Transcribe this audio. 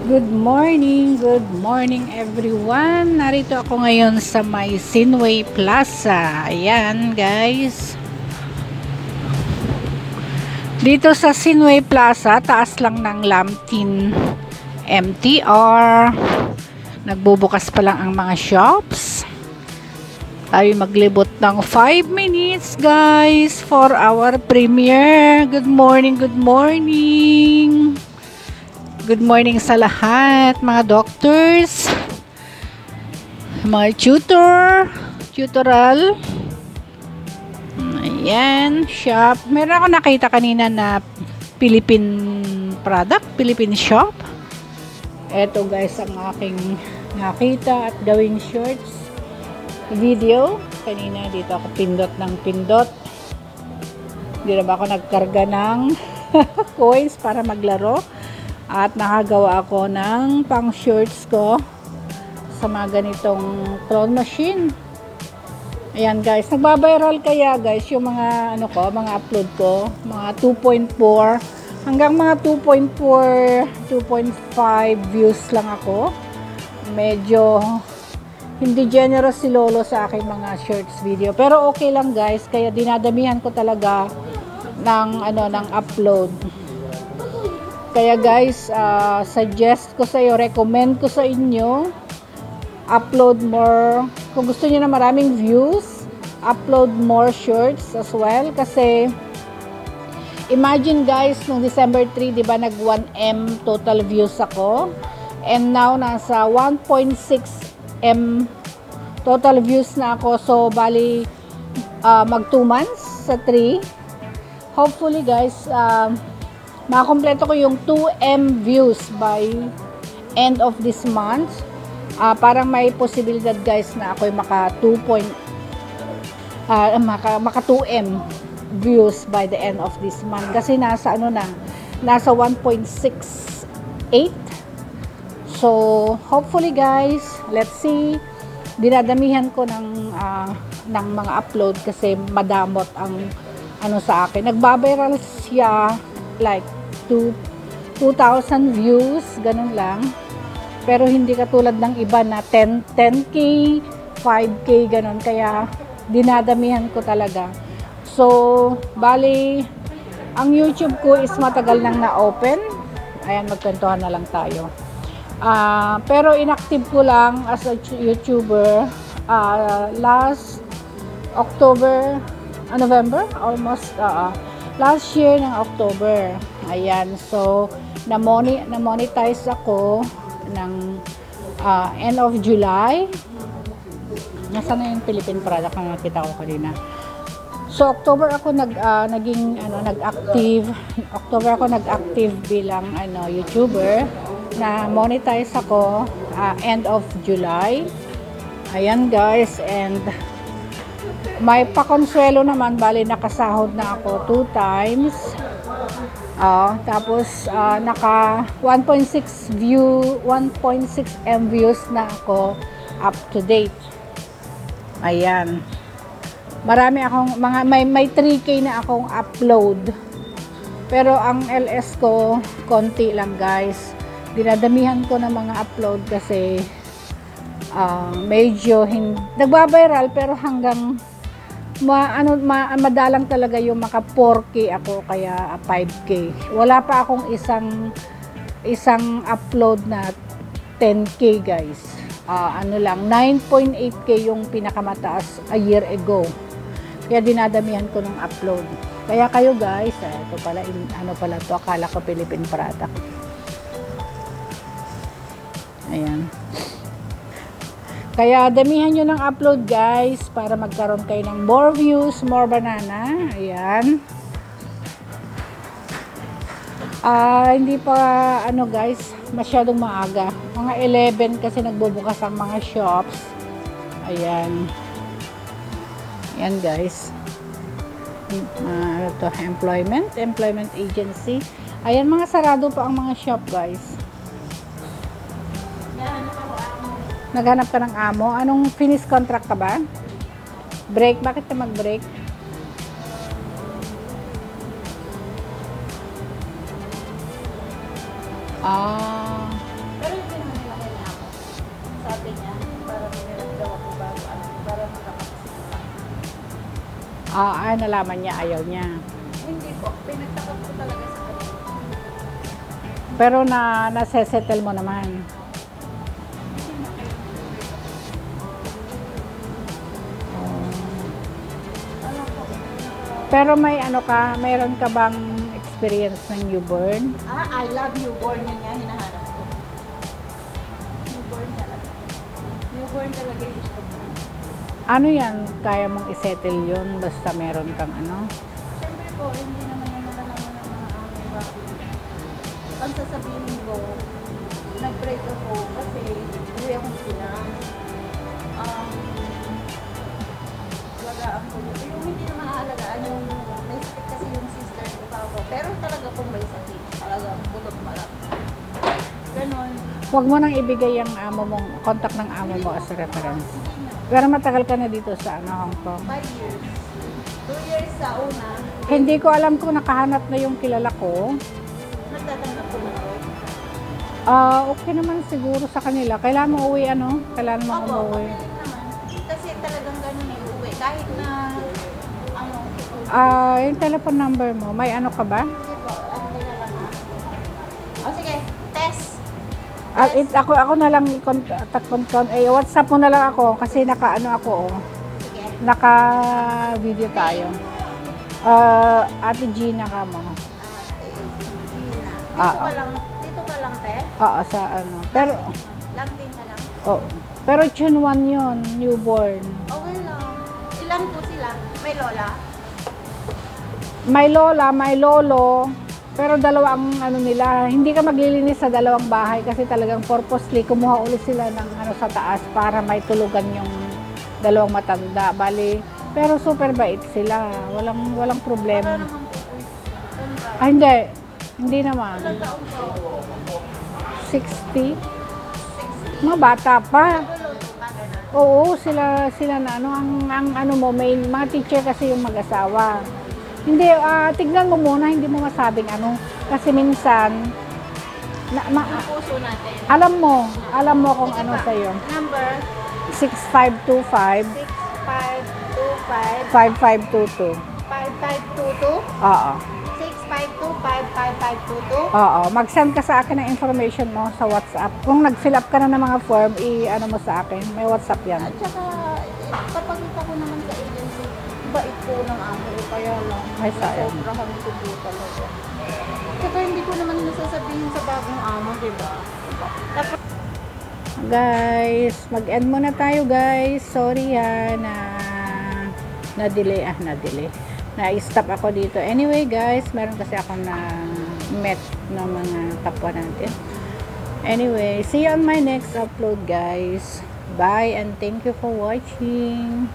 Good morning everyone. Narito ako ngayon sa may Sinway Plaza. Ayan guys. Dito sa Sinway Plaza, taas lang ng Lamtin MTR. Nagbubukas pa lang ang mga shops. Tayo maglibot ng 5 minutes guys for our premiere. Good morning, good morning. Good morning sa lahat, mga doctors, mga tutoral. Ayan, shop. Meron ako nakita kanina na Philippine product, Philippine shop. Eto guys ang aking nakita at gawing shorts video. Kanina dito ako pindot ng pindot. Hindi na ba ako nagkarga ng coins para maglaro? At nakagawa ako ng pang shorts ko sa mga ganitong clone machine. Ayan guys, nagbabiral kaya guys yung mga ano ko, mga upload ko, mga 2.4 hanggang mga 2.4, 2.5 views lang ako. Medyo hindi generous si Lolo sa aking mga shorts video, pero okay lang guys, kaya dinadamihan ko talaga ng ng upload. Kaya guys, suggest ko sa iyo, recommend ko sa inyo, upload more. Kung gusto niyo na maraming views, upload more shorts as well. Kasi, imagine guys, nung December 3, di ba, nag 1M total views ako. And now, nasa 1.6M total views na ako. So, bali, mag 2 months sa 3. Hopefully guys, makakompleto ko yung 2M views by end of this month. Parang may posibilidad guys na ako'y maka 2M views by the end of this month. Kasi nasa nasa 1.68. So, hopefully guys, let's see. Dinadamihan ko ng mga upload kasi madamot ang sa akin. Nagbabiral siya like 2,000 views, ganun lang. Pero hindi katulad ng iba na 10K, 5K, ganun. Kaya dinadamihan ko talaga. So, bali, ang YouTube ko is matagal nang na-open. Ayan, magkwentuhan na lang tayo. Pero inactive ko lang as a YouTuber last October, November, almost, last year ng October. Ayan, so na-monetize ako ng end of July. Nasaan na yung Philippine product na nakita ko kanina? So October ako nag-active. October ako nag-active bilang YouTuber. Na monetize ako end of July. Ayan guys, and may pakonsuelo naman, bali nakasahod na ako 2 times. Tapos naka 1.6M views na ako up to date. Ayan. Marami akong may 3K na akong upload. Pero ang LS ko konti lang guys. Dinadamihan ko ng mga upload kasi medyo nagbabiral pero hanggang madalang talaga yung maka 4K ako, kaya 5K. Wala pa akong isang upload na 10K guys. 9.8K yung pinakamataas a year ago. Kaya dinadamihan ko ng upload. Kaya kayo guys, ito pala, pala to, akala ko Philippine product. Ayan. Kaya damihan nyo ng upload guys para magkaroon kayo ng more views, more banana. Ayan. Hindi pa guys, masyadong maaga. Mga 11 kasi nagbubukas ang mga shops. Ayan. Ayan guys. Ito, employment agency. Ayan, mga sarado pa ang mga shop guys. Naghanap ka ng amo. Anong finish contract ka ba? Break? Bakit ka mag-break? Nalaman niya, ayaw niya. Hindi po, pinagtakap ko talaga sa kanya. Pero nasesettle mo naman. Pero may ano ka, mayroon ka bang experience ng newborn? I love newborn, yun nga hinahanap ko. Newborn talaga. Newborn talaga yung gusto ko. Ano yan? Kaya mong isettle yun basta meron kang ano? Siyempre po, hindi naman yung nalalaman ng mga aming bago. Ang sasabihin ko, nag-break ako kasi uwi akong sila. Alagaan ko. Yung hindi naman aalagaan yung may sakit kasi yung sister ko pa ako. Pero talaga kung may sakit, talaga bulot malak. Ganon. Huwag mo nang ibigay yung amo mong, contact ng amo mo as reference. Pero matagal ka na dito sa Hong Kong. 5 years. 2 years sa una, Hindi ko alam kung nakahanap na yung kilala ko. nagtatanggap ko na ako. Okay naman siguro sa kanila. Kailangan mo uwi, ano? Kailangan mo Opo, umuwi. okay naman. Kasi talagang ganun eh, uwi. Kahit na, ano, Yung telephone number mo, may ano ka ba? sige po, ano na lang ha. O sige, test. Ako na lang contact. WhatsApp mo na lang ako kasi naka-ano ako, Sige. naka-video tayo. Ate Gina ka mo. Dito ka lang, te? Oo, sa ano. Pero, Lang din ka lang. pero June 1 yun, newborn. Okay lang. Ilan po sila? May lola? May lola, may lolo, pero dalawa ang ano nila, hindi ka maglilinis sa dalawang bahay kasi talagang purposely kumuha ulit sila ng ano sa taas para may tulugan yung dalawang matanda. Bali, pero super bait sila. Walang Para problema. naman po po. Sandra. Hindi. Hindi naman. Ilang taon po? 60. 60. Mga bata pa. Nagluluto ka, gano'n. Oo, sila na ano, ang ano mo, may mga teacher kasi yung mag-asawa. Hindi, tignan mo muna, hindi mo masabing ano. Kasi minsan, Ang puso natin. alam mo kung ano sa'yo. Number 6525 6525 5522. 5522 Oo. 6525 5522. Oo. Mag-send ka sa akin ng information mo sa WhatsApp. Kung nag-fill up ka na ng mga form, i-ano mo sa akin. May WhatsApp yan. At saka, papakita ko naman sa agency, bait po ng amo ko, kaya lang. Ay, sayang. Sobrahan ko po talaga. Saka hindi ko naman nasasabihin sa bagong amo, di ba? Tapos, Guys, mag-end muna tayo guys. Sorry na-delay. Na-stop ako dito. Anyway guys, meron kasi ako na met ng mga kapwa natin. Anyway, see you on my next upload guys. Bye and thank you for watching.